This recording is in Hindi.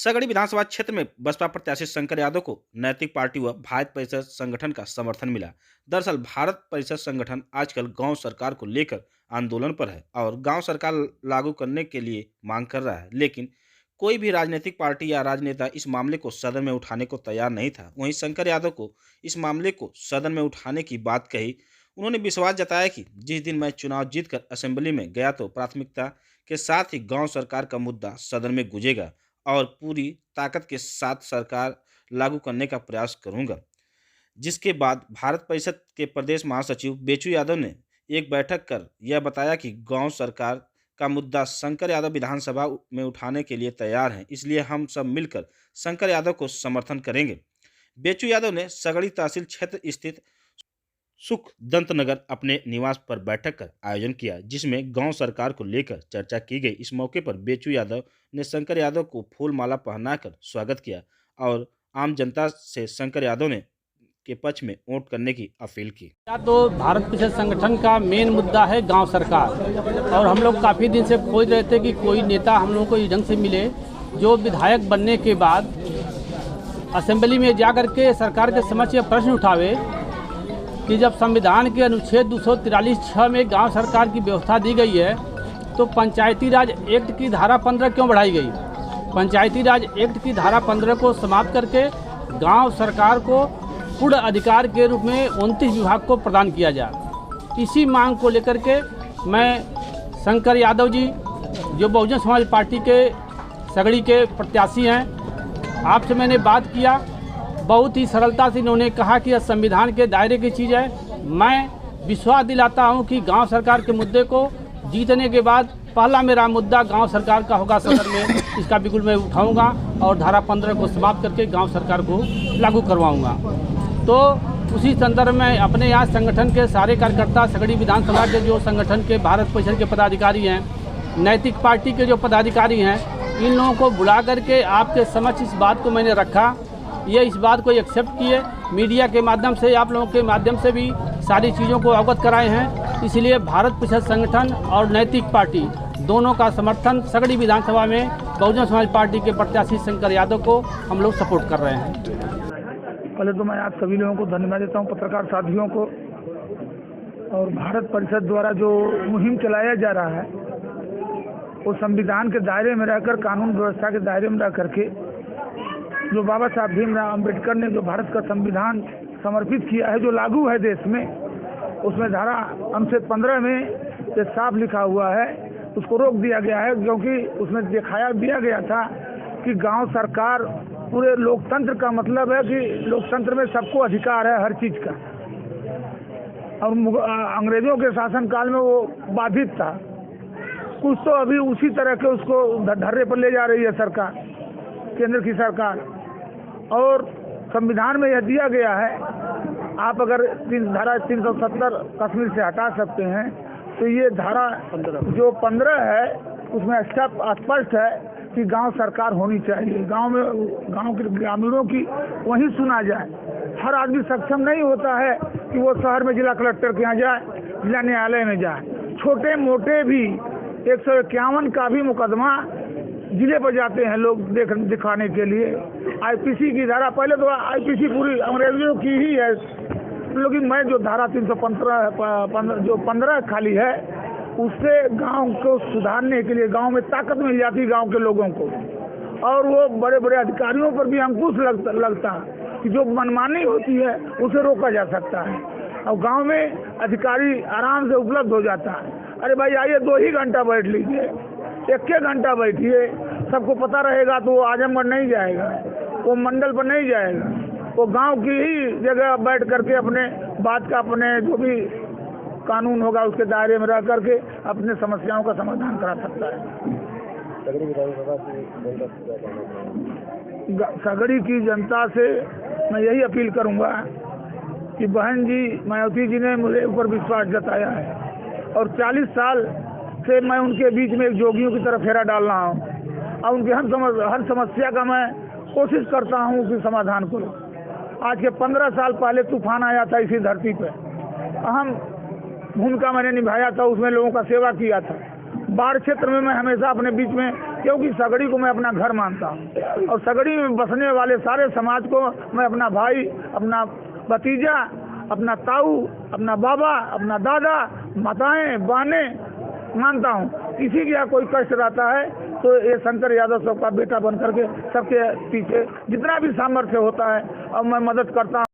सगड़ी विधानसभा क्षेत्र में बसपा प्रत्याशी शंकर यादव को नैतिक पार्टी व भारत परिषद संगठन का समर्थन मिला। दरअसल भारत परिषद संगठन आजकल गांव सरकार को लेकर आंदोलन पर है और गांव सरकार लागू करने के लिए मांग कर रहा है, लेकिन कोई भी राजनीतिक पार्टी या राजनेता इस मामले को सदन में उठाने को तैयार नहीं था। वहीं शंकर यादव को इस मामले को सदन में उठाने की बात कही। उन्होंने विश्वास जताया कि जिस दिन मैं चुनाव जीतकर असेंबली में गया तो प्राथमिकता के साथ ही गांव सरकार का मुद्दा सदन में गूंजेगा और पूरी ताकत के साथ सरकार लागू करने का प्रयास करूंगा। जिसके बाद भारत परिषद के प्रदेश महासचिव बेचू यादव ने एक बैठक कर यह बताया कि गांव सरकार का मुद्दा शंकर यादव विधानसभा में उठाने के लिए तैयार हैं, इसलिए हम सब मिलकर शंकर यादव को समर्थन करेंगे। बेचू यादव ने सगड़ी तहसील क्षेत्र स्थित सुख दंत नगर अपने निवास पर बैठक कर आयोजन किया, जिसमें गांव सरकार को लेकर चर्चा की गई। इस मौके पर बेचू यादव ने शंकर यादव को फूल माला पहनाकर स्वागत किया और आम जनता से शंकर यादव ने के पक्ष में वोट करने की अपील की। तो भारत परिषद संगठन का मेन मुद्दा है गांव सरकार, और हम लोग काफ़ी दिन से खोज रहे थे कि कोई नेता हम लोगों को इस ढंग से मिले जो विधायक बनने के बाद असेंबली में जाकर के सरकार के समक्ष यह प्रश्न उठावे कि जब संविधान के अनुच्छेद 243(6) में गांव सरकार की व्यवस्था दी गई है तो पंचायती राज एक्ट की धारा 15 क्यों बढ़ाई गई। पंचायती राज एक्ट की धारा 15 को समाप्त करके गांव सरकार को पूर्ण अधिकार के रूप में 29 विभाग को प्रदान किया जाए। इसी मांग को लेकर के मैं शंकर यादव जी जो बहुजन समाज पार्टी के सगड़ी के प्रत्याशी हैं, आपसे मैंने बात किया। बहुत ही सरलता से इन्होंने कहा कि यह संविधान के दायरे की चीज़ है। मैं विश्वास दिलाता हूं कि गांव सरकार के मुद्दे को जीतने के बाद पहला मेरा मुद्दा गांव सरकार का होगा सदन में। इसका बिल्कुल मैं उठाऊंगा और धारा 15 को समाप्त करके गांव सरकार को लागू करवाऊंगा। तो उसी संदर्भ में अपने यहाँ संगठन के सारे कार्यकर्ता, सगड़ी विधानसभा के जो संगठन के भारत परिषद के पदाधिकारी हैं, नैतिक पार्टी के जो पदाधिकारी हैं, इन लोगों को बुला करके आपके समक्ष इस बात को मैंने रखा। ये इस बात को एक्सेप्ट किए, मीडिया के माध्यम से, आप लोगों के माध्यम से भी सारी चीज़ों को अवगत कराए हैं। इसलिए भारत परिषद संगठन और नैतिक पार्टी दोनों का समर्थन सगड़ी विधानसभा में बहुजन समाज पार्टी के प्रत्याशी शंकर यादव को हम लोग सपोर्ट कर रहे हैं। पहले तो मैं आप सभी लोगों को धन्यवाद देता हूं, पत्रकार साथियों को। और भारत परिषद द्वारा जो मुहिम चलाया जा रहा है वो संविधान के दायरे में रहकर, कानून व्यवस्था के दायरे में रह करके जो बाबा साहब भीमराव अम्बेडकर ने जो भारत का संविधान समर्पित किया है, जो लागू है देश में, उसमें धारा अनुच्छेद 15 में ये साफ लिखा हुआ है, उसको रोक दिया गया है। क्योंकि उसमें दिया गया था कि गांव सरकार पूरे लोकतंत्र का मतलब है कि लोकतंत्र में सबको अधिकार है हर चीज़ का, और अंग्रेजों के शासनकाल में वो बाधित था। कुछ तो अभी उसी तरह के उसको धर्रे पर ले जा रही है सरकार, केंद्र की सरकार। और संविधान में यह दिया गया है, आप अगर धारा 370 कश्मीर से हटा सकते हैं तो ये धारा जो 15 है उसमें स्पष्ट है कि गांव सरकार होनी चाहिए। गांव के ग्रामीणों की वहीं सुना जाए। हर आदमी सक्षम नहीं होता है कि वो शहर में जिला कलेक्टर के यहाँ जाए, जिला न्यायालय में जाए। छोटे मोटे भी 151 का भी मुकदमा जिले पर जाते हैं लोग दिखाने के लिए। आईपीसी की धारा, पहले तो आईपीसी पूरी अंग्रेजों की ही है, लेकिन मैं जो धारा 315 जो 15 खाली है, उससे गांव को सुधारने के लिए गांव में ताकत मिल जाती गांव के लोगों को, और वो बड़े बड़े अधिकारियों पर भी अंकुश लगता कि जो मनमानी होती है उसे रोका जा सकता है, और गांव में अधिकारी आराम से उपलब्ध हो जाता है। अरे भाई आइए 2 ही घंटा बैठ लीजिए, 1 घंटा बैठिए, सबको पता रहेगा तो वो आजमगढ़ नहीं जाएगा, वो मंडल पर नहीं जाएगा, वो गांव की ही जगह बैठ करके अपने बात का, अपने जो भी कानून होगा उसके दायरे में रह करके अपने समस्याओं का समाधान करा सकता है। सगड़ी की जनता से मैं यही अपील करूंगा कि बहन जी मायावती जी ने मुझे ऊपर विश्वास जताया है, और 40 साल से मैं उनके बीच में एक जोगियों की तरह फेरा डाल रहा हूँ, और उनकी हर समस्या का मैं कोशिश करता हूँ कि समाधान करूँ। आज के 15 साल पहले तूफान आया था इसी धरती पे, अहम भूमिका मैंने निभाया था, उसमें लोगों का सेवा किया था। बाढ़ क्षेत्र में मैं हमेशा अपने बीच में, क्योंकि सगड़ी को मैं अपना घर मानता हूँ और सगड़ी में बसने वाले सारे समाज को मैं अपना भाई, अपना भतीजा, अपना ताऊ, अपना बाबा, अपना दादा, माताएं, बहनें मानता हूँ। किसी के यहाँ कोई कष्ट रहता है तो ये शंकर यादव सबका बेटा बन करके सबके पीछे जितना भी सामर्थ्य होता है और मैं मदद करता हूँ।